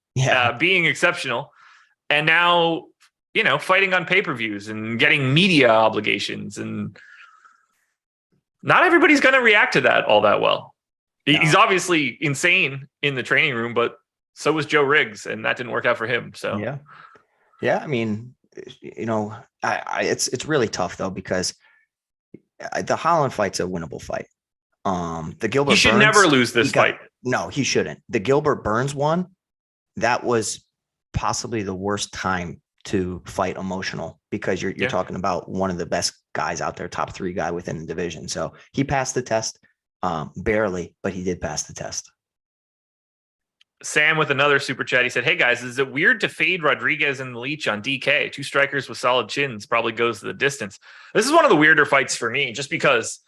being exceptional. And now, fighting on pay-per-views and getting media obligations, and not everybody's going to react to that all that well. No. He's obviously insane in the training room, but so was Joe Riggs, and that didn't work out for him. So yeah. I mean, it's really tough though, because the Holland fight's a winnable fight. The Gilbert he should Burns, never lose this fight. No, he shouldn't. The Gilbert Burns one, that was possibly the worst time to fight emotional, because you're talking about one of the best guys out there, top 3 guy within the division. So he passed the test, barely, but he did pass the test. Sam with another super chat. He said, "Hey guys, is it weird to fade Rodriguez and Leach on DK? 2 strikers with solid chins probably goes the distance." This is one of the weirder fights for me, just because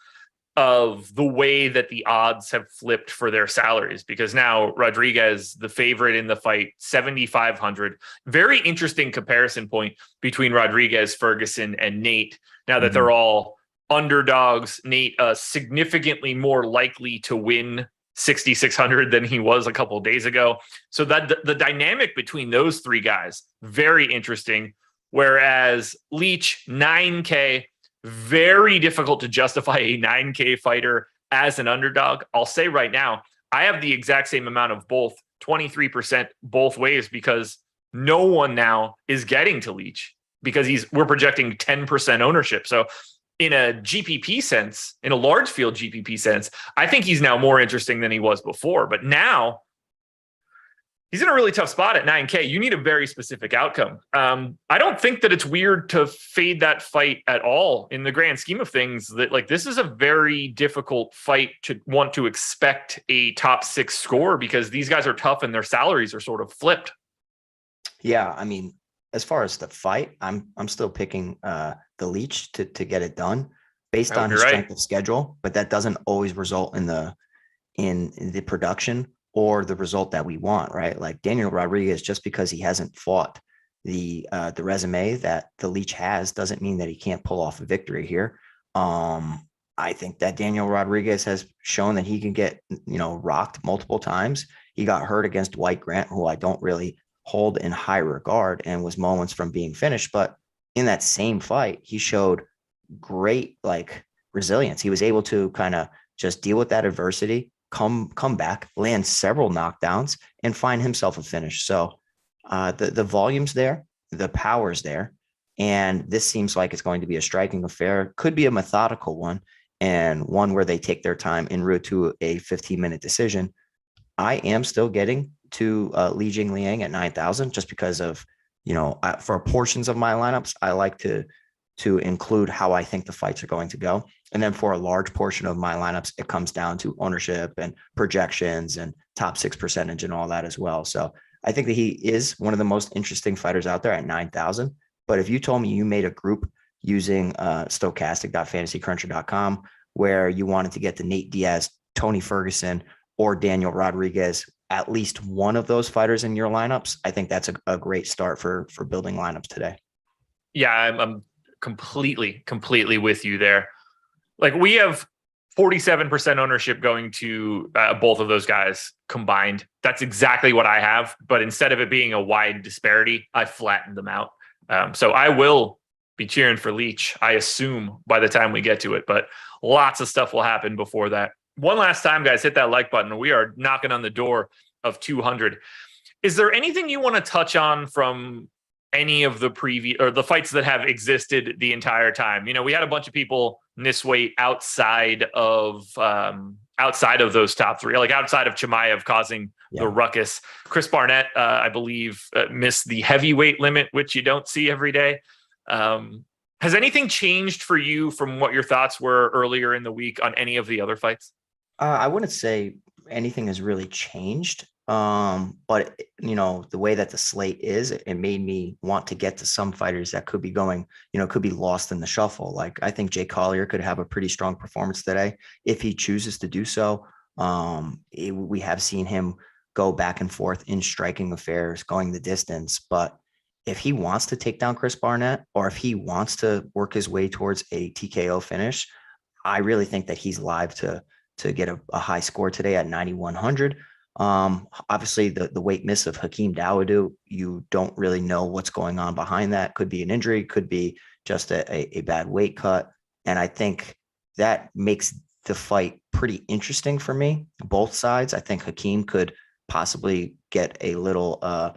of the way that the odds have flipped for their salaries, because now Rodriguez, the favorite in the fight, 7,500. Very interesting comparison point between Rodriguez, Ferguson, and Nate. Now that they're all underdogs, Nate significantly more likely to win 6,600 than he was a couple of days ago. So that the dynamic between those three guys, very interesting. Whereas Leach, 9K, very difficult to justify a 9K fighter as an underdog. I'll say right now, I have the exact same amount of both, 23% both ways, because no one now is getting to Leach because we're projecting 10% ownership. So in a GPP sense, in a large field GPP sense, I think he's now more interesting than he was before. But now he's in a really tough spot at 9K. You need a very specific outcome. I don't think that it's weird to fade that fight at all in the grand scheme of things. That like this is a very difficult fight to want to expect a top 6 score, because these guys are tough and their salaries are sort of flipped. Yeah, I mean, as far as the fight, I'm still picking the Leach to get it done based on his strength of schedule, but that doesn't always result in the production or the result that we want, right? Like Daniel Rodriguez, just because he hasn't fought the resume that the Leach has, doesn't mean that he can't pull off a victory here. I think that Daniel Rodriguez has shown that he can get, rocked multiple times. He got hurt against Dwight Grant, who I don't really hold in high regard and was moments from being finished. But in that same fight, he showed great resilience. He was able to kind of just deal with that adversity, come back, land several knockdowns, and find himself a finish. So the volume's there, the power's there, and this seems like it's going to be a striking affair. Could be a methodical one, and one where they take their time en route to a 15-minute decision. I am still getting to Li Jingliang at 9,000 just because of, for portions of my lineups, I like to include how I think the fights are going to go. And then for a large portion of my lineups, it comes down to ownership and projections and top 6 percentage and all that as well. So I think that he is one of the most interesting fighters out there at 9,000. But if you told me you made a group using stokastic.fantasycruncher.com where you wanted to get the Nate Diaz, Tony Ferguson, or Daniel Rodriguez, at least one of those fighters in your lineups, I think that's a great start for building lineups today. Yeah, I'm completely with you there. Like we have 47% ownership going to both of those guys combined. That's exactly what I have. But instead of it being a wide disparity, I flattened them out. So I will be cheering for Leach, I assume, by the time we get to it. But lots of stuff will happen before that. One last time, guys, hit that like button. We are knocking on the door of 200. Is there anything you want to touch on from any of the previous or the fights that have existed the entire time? We had a bunch of people miss weight outside of those top 3, like outside of Chimaev causing the ruckus. Chris Barnett, I believe, missed the heavyweight limit, which you don't see every day. Has anything changed for you from what your thoughts were earlier in the week on any of the other fights? I wouldn't say anything has really changed. But the way that the slate is, it made me want to get to some fighters that could be going, could be lost in the shuffle. Like I think Jay Collier could have a pretty strong performance today if he chooses to do so. We have seen him go back and forth in striking affairs, going the distance. But if he wants to take down Chris Barnett, or if he wants to work his way towards a TKO finish, I really think that he's live to get a high score today at 9,100. Obviously the weight miss of Hakeem Dawodu, you don't really know what's going on behind that. Could be an injury, could be just a bad weight cut. And I think that makes the fight pretty interesting for me. Both sides. I think Hakeem could possibly get a little, a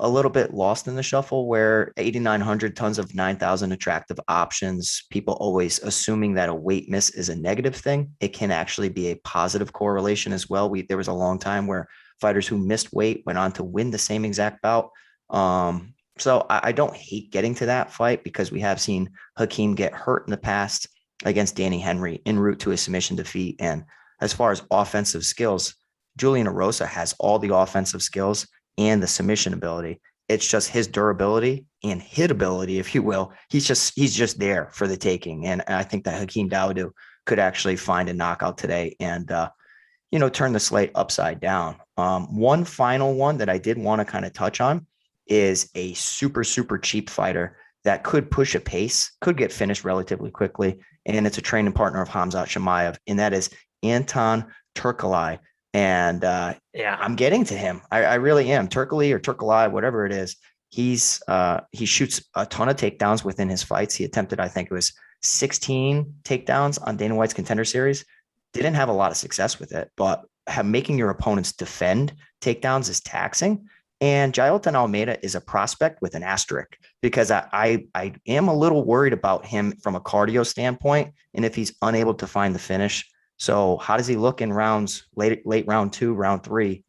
little bit lost in the shuffle, where 8,900, tons of 9,000 attractive options. People always assuming that a weight miss is a negative thing. It can actually be a positive correlation as well. There was a long time where fighters who missed weight went on to win the same exact bout. So I don't hate getting to that fight, because we have seen Hakeem get hurt in the past against Danny Henry en route to a submission defeat. And as far as offensive skills, Julian Erosa has all the offensive skills and the submission ability. It's just his durability and hitability, if you will. He's just there for the taking. And I think that Hakeem Dawodu could actually find a knockout today and, turn the slate upside down. One final one that I did want to kind of touch on is a super, super cheap fighter that could push a pace, could get finished relatively quickly. And it's a training partner of Khamzat Chimaev, and that is Anton Turkalai. And I'm getting to him. I really am. Turkalai or Turkalai, whatever it is. He shoots a ton of takedowns within his fights. He attempted, I think it was 16 takedowns on Dana White's Contender Series. Didn't have a lot of success with it, but making your opponents defend takedowns is taxing. And Jailton Almeida is a prospect with an asterisk because I am a little worried about him from a cardio standpoint and if he's unable to find the finish. So how does he look in rounds, late round 2, round 3,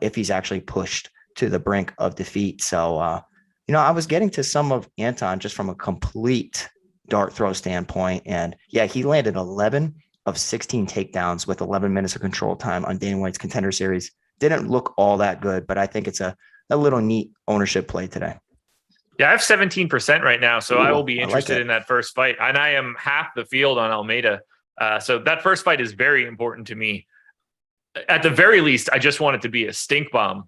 if he's actually pushed to the brink of defeat? So, I was getting to some of Anton just from a complete dart throw standpoint. And yeah, he landed 11 of 16 takedowns with 11 minutes of control time on Dana White's Contender Series. Didn't look all that good, but I think it's a little neat ownership play today. Yeah, I have 17% right now, so I will be interested in that first fight. And I am half the field on Almeida. So that first fight is very important to me. At the very least, I just want it to be a stink bomb,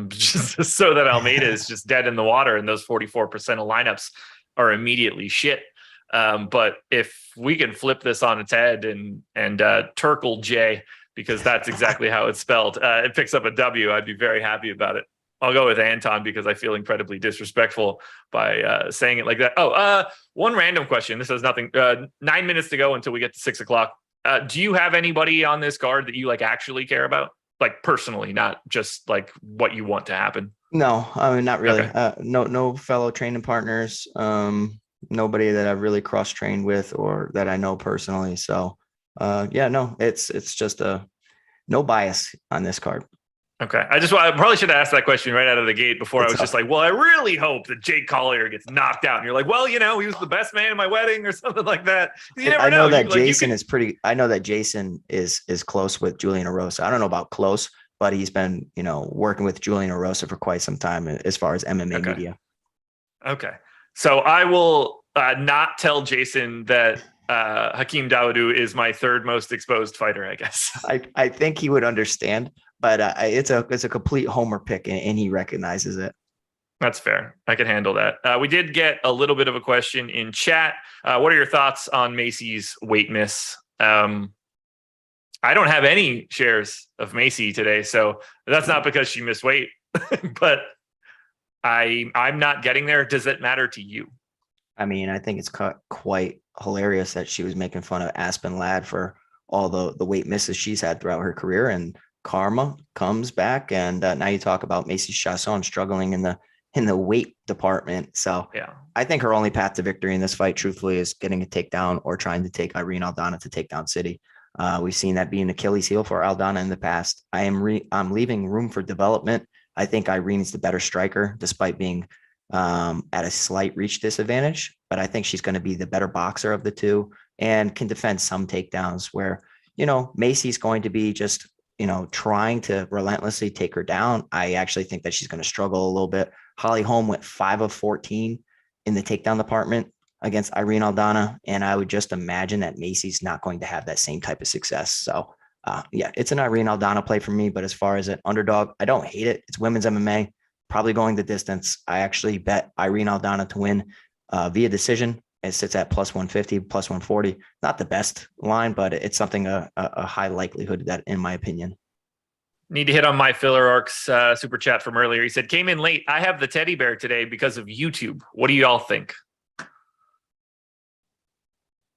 just so that Almeida is just dead in the water and those 44% of lineups are immediately shit. But if we can flip this on its head and Turkle J, because that's exactly how it's spelled, it picks up a W, I'd be very happy about it. I'll go with Anton because I feel incredibly disrespectful by saying it like that. One random question. This has nothing. 9 minutes to go until we get to 6 o'clock. Do you have anybody on this card that you actually care about? Like personally, not just like what you want to happen? No, I mean, not really. Okay. No fellow training partners. Nobody that I've really cross-trained with or that I know personally. So no, it's just no bias on this card. Okay. I probably should have asked that question right out of the gate before. I was just like, well, I really hope that Jake Collier gets knocked out. And you're like, well, he was the best man at my wedding or something like that. You never know. I know that Jason is close with Julian Erosa. I don't know about close, but he's been, working with Julian Erosa for quite some time as far as MMA media. Okay. So I will not tell Jason that Hakeem Dawodu is my third most exposed fighter, I guess. I think he would understand, but it's a complete homer pick and he recognizes it. That's fair. I can handle that. We did get a little bit of a question in chat. What are your thoughts on Macy's weight miss? I don't have any shares of Macy today, so that's not because she missed weight, but I'm not getting there. Does it matter to you? I mean, I think it's quite hilarious that she was making fun of Aspen Ladd for all the weight misses she's had throughout her career, and karma comes back. And now you talk about Macy Chiasson struggling in the weight department. So yeah, I think her only path to victory in this fight, truthfully, is getting a takedown or trying to take Irene Aldana to take down City. We've seen that be an Achilles heel for Aldana in the past. I'm leaving room for development. I think Irene's the better striker, despite being at a slight reach disadvantage, but I think she's going to be the better boxer of the two and can defend some takedowns where, Macy's going to be just, trying to relentlessly take her down. I actually think that she's going to struggle a little bit. Holly Holm went 5 of 14 in the takedown department against Irene Aldana. And I would just imagine that Macy's not going to have that same type of success. So it's an Irene Aldana play for me, but as far as an underdog, I don't hate it. It's women's MMA. Probably going the distance. I actually bet Irene Aldana to win via decision. It sits at plus 150, plus 140. Not the best line, but it's something a high likelihood that, in my opinion. Need to hit on my Filler Arcs super chat from earlier. He said, came in late. I have the teddy bear today because of YouTube. What do y'all think?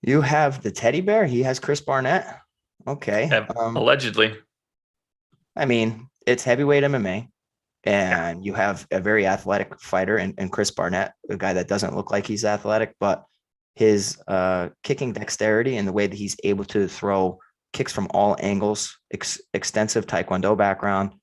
You have the teddy bear? He has Chris Barnett? Okay. Allegedly. I mean, it's heavyweight MMA. And you have a very athletic fighter and Chris Barnett, a guy that doesn't look like he's athletic, but his kicking dexterity and the way that he's able to throw kicks from all angles, extensive Taekwondo background,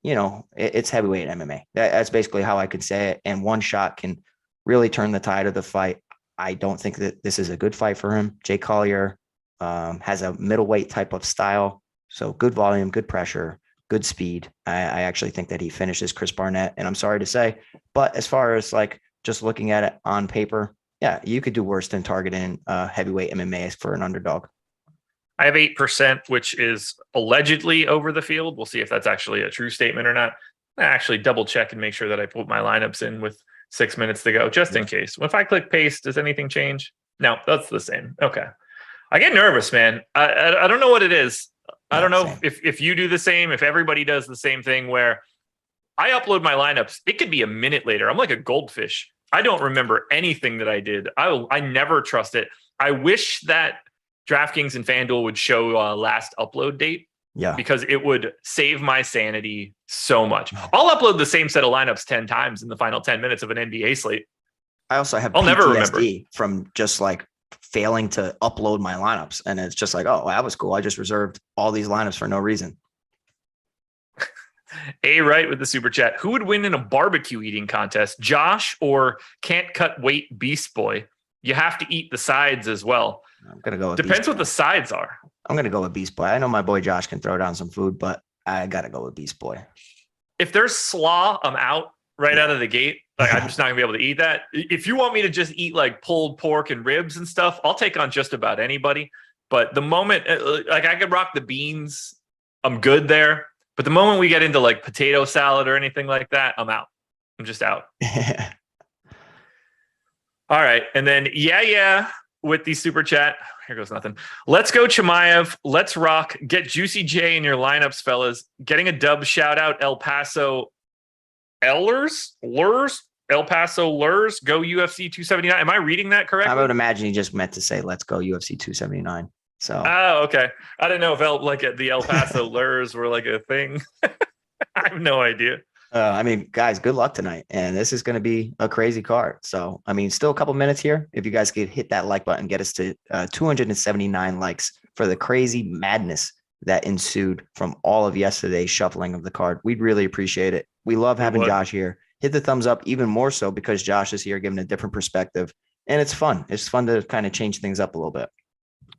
it's heavyweight MMA. That's basically how I could say it. And one shot can really turn the tide of the fight. I don't think that this is a good fight for him. Jake Collier has a middleweight type of style. So good volume, good pressure, good speed. I actually think that he finishes Chris Barnett, and I'm sorry to say, but as far as just looking at it on paper, yeah, you could do worse than targeting heavyweight MMA for an underdog. I have 8%, which is allegedly over the field. We'll see if that's actually a true statement or not. I actually double check and make sure that I put my lineups in with 6 minutes to go, just in case. If I click paste, does anything change? No, that's the same. Okay. I get nervous, man. I don't know what it is. I don't know if you do the same, if everybody does the same thing where I upload my lineups. It could be a minute later. I'm like a goldfish. I don't remember anything that I did. I never trust it. I wish that DraftKings and FanDuel would show last upload date. Yeah, because it would save my sanity so much. I'll upload the same set of lineups 10 times in the final 10 minutes of an NBA slate. I also have PTSD never remember from just like failing to upload my lineups. And it's just like, oh, that was cool. I just reserved all these lineups for no reason. Right with the super chat. Who would win in a barbecue eating contest? Josh or can't cut weight Beast Boy? You have to eat the sides as well. I'm going to go with Depends what the sides are. I'm going to go with Beast Boy. I know my boy Josh can throw down some food, but I got to go with Beast Boy. If there's slaw, I'm out out of the gate. Like, I'm just not going to be able to eat that. If you want me to just eat like pulled pork and ribs and stuff, I'll take on just about anybody. But the moment, like I could rock the beans, I'm good there. But the moment we get into like potato salad or anything like that, I'm out. I'm just out. All right. And then, with the super chat. Here goes nothing. Let's go, Chimaev. Let's rock. Get Juicy J in your lineups, fellas. Getting a dub shout out, El Paso Lurs. El Paso Lurs. Go UFC 279. Am I reading that correctly? I would imagine he just meant to say, let's go UFC 279. So. Oh, okay. I didn't know if the El Paso Lurs were like a thing. I have no idea. I mean, guys, good luck tonight. And this is going to be a crazy card. So, I mean, still a couple minutes here. If you guys could hit that like button, get us to 279 likes for the crazy madness that ensued from all of yesterday's shuffling of the card. We'd really appreciate it. We love having Josh here. Hit the thumbs up even more so because Josh is here giving a different perspective. And it's fun. It's fun to kind of change things up a little bit.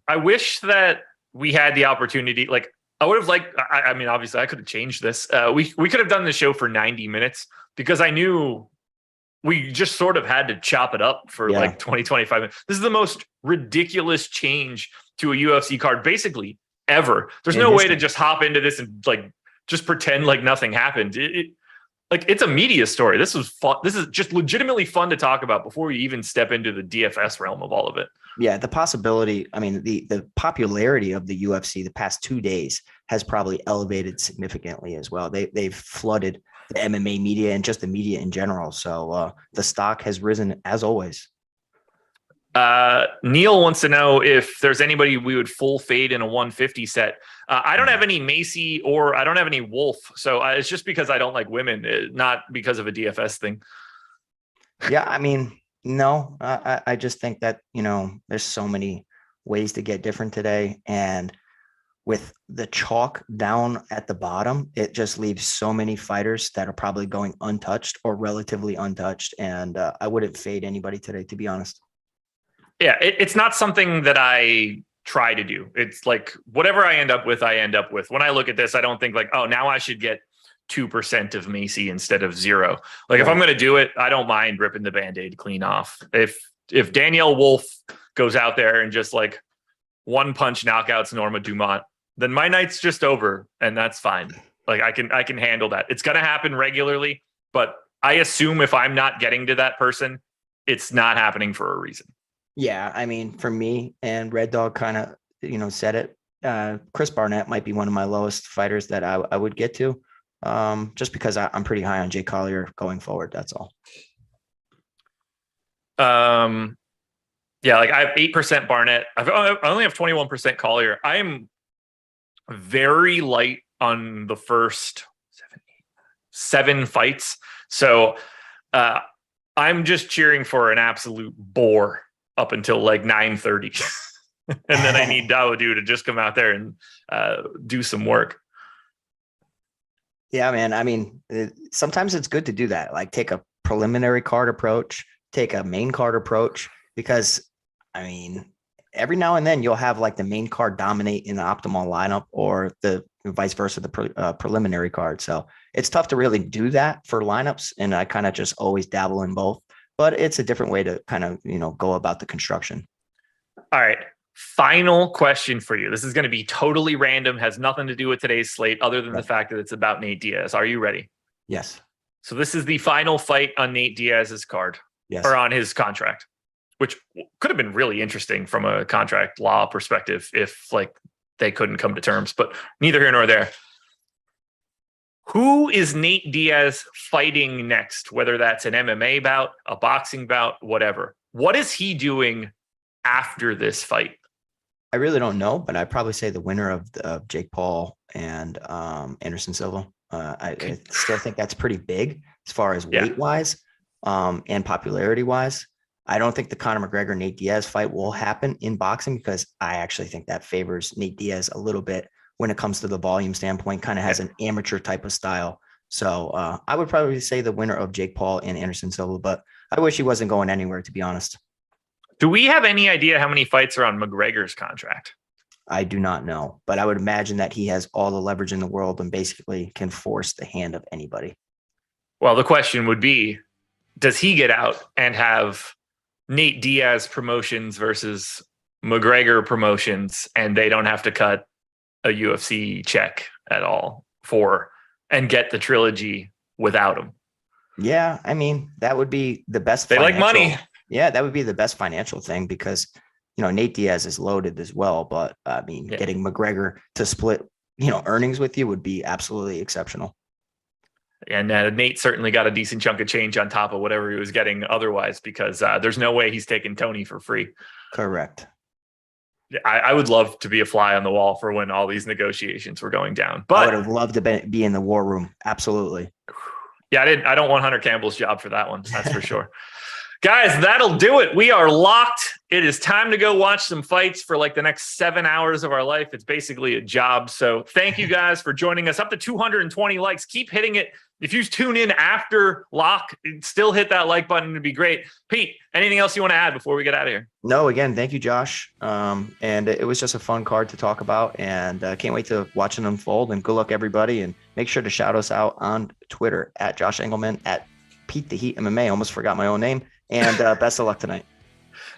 I wish that we had the opportunity, like, I would have liked, I mean, obviously I could have changed this. We could have done the show for 90 minutes because I knew we just sort of had to chop it up for like 20, 25 minutes. This is the most ridiculous change to a UFC card, basically ever. There's no way to just hop into this and like, just pretend like nothing happened. It's a media story. This was fun. This is just legitimately fun to talk about before you even step into the DFS realm of all of it. Yeah, the possibility, I mean, the popularity of the UFC the past 2 days has probably elevated significantly as well. They've flooded the MMA media and just the media in general. So the stock has risen as always. Neil wants to know if there's anybody we would full fade in a 150 set. I don't have any Macy or I don't have any Wolf. So it's just because I don't like women, not because of a DFS thing. Yeah, I mean, no, I just think that, there's so many ways to get different today. And with the chalk down at the bottom, it just leaves so many fighters that are probably going untouched or relatively untouched. And I wouldn't fade anybody today, to be honest. Yeah, it's not something that I try to do. It's like whatever I end up with, I end up with. When I look at this, I don't think like, oh, now I should get 2% of Macy instead of 0. Like if I'm going to do it, I don't mind ripping the Band-Aid clean off. If Danielle Wolf goes out there and just like one punch knockouts Norma Dumont, then my night's just over and that's fine. Like I can handle that. It's going to happen regularly, but I assume if I'm not getting to that person, it's not happening for a reason. Yeah. I mean, for me and Red Dog kind of, said it, Chris Barnett might be one of my lowest fighters that I would get to. Just because I'm pretty high on Jay Collier going forward. That's all. Yeah, like I have 8% Barnett. I only have 21% Collier. I am very light on the first 7 fights. So I'm just cheering for an absolute bore up until like 9:30. And then I need Dawodu to just come out there and do some work. Yeah, man. I mean, sometimes it's good to do that. Like take a preliminary card approach, take a main card approach, because I mean, every now and then you'll have like the main card dominate in the optimal lineup or the vice versa, the preliminary card. So it's tough to really do that for lineups. And I kind of just always dabble in both, but it's a different way to kind of, go about the construction. All right. Final question for you. This is going to be totally random, has nothing to do with today's slate other than the fact that it's about Nate Diaz. Are you ready? Yes. So this is the final fight on Nate Diaz's card, or on his contract, which could have been really interesting from a contract law perspective if like they couldn't come to terms, but neither here nor there. Who is Nate Diaz fighting next? Whether that's an MMA bout, a boxing bout, whatever. What is he doing after this fight? I really don't know, but I'd probably say the winner of Jake Paul and Anderson Silva. I still think that's pretty big as far as weight wise and popularity wise. I don't think the Conor McGregor Nate Diaz fight will happen in boxing because I actually think that favors Nate Diaz a little bit when it comes to the volume standpoint, kind of has an amateur type of style. So I would probably say the winner of Jake Paul and Anderson Silva, but I wish he wasn't going anywhere, to be honest. Do we have any idea how many fights are on McGregor's contract? I do not know, but I would imagine that he has all the leverage in the world and basically can force the hand of anybody. Well, the question would be, does he get out and have Nate Diaz promotions versus McGregor promotions, and they don't have to cut a UFC check at all and get the trilogy without him? Yeah, I mean, that would be the best. They like money. Yeah, that would be the best financial thing because, Nate Diaz is loaded as well. But I mean, getting McGregor to split, earnings with you would be absolutely exceptional. And Nate certainly got a decent chunk of change on top of whatever he was getting otherwise, because there's no way he's taking Tony for free. Correct. I would love to be a fly on the wall for when all these negotiations were going down. But I would have loved to be in the war room. Absolutely. Yeah, I don't want Hunter Campbell's job for that one. That's for sure. Guys, that'll do it. We are locked. It is time to go watch some fights for like the next 7 hours of our life. It's basically a job. So thank you guys for joining us. Up to 220 likes. Keep hitting it. If you tune in after lock, still hit that like button. It'd be great. Pete, anything else you want to add before we get out of here? No, again, thank you, Josh. And it was just a fun card to talk about, and can't wait to watch it unfold. And good luck, everybody. And make sure to shout us out on Twitter at Josh Engleman, at Pete the Heat MMA. Almost forgot my own name. And best of luck tonight.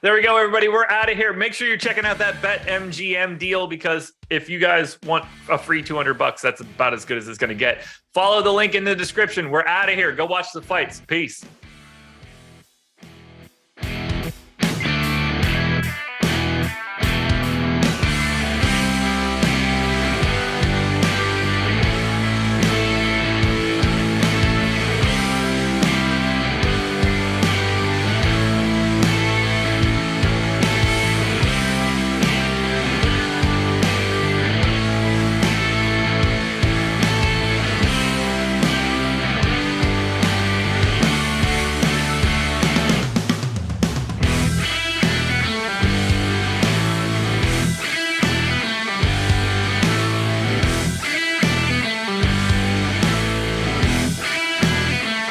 There we go, everybody. We're out of here. Make sure you're checking out that BetMGM deal, because if you guys want a free $200, that's about as good as it's going to get. Follow the link in the description. We're out of here. Go watch the fights. Peace.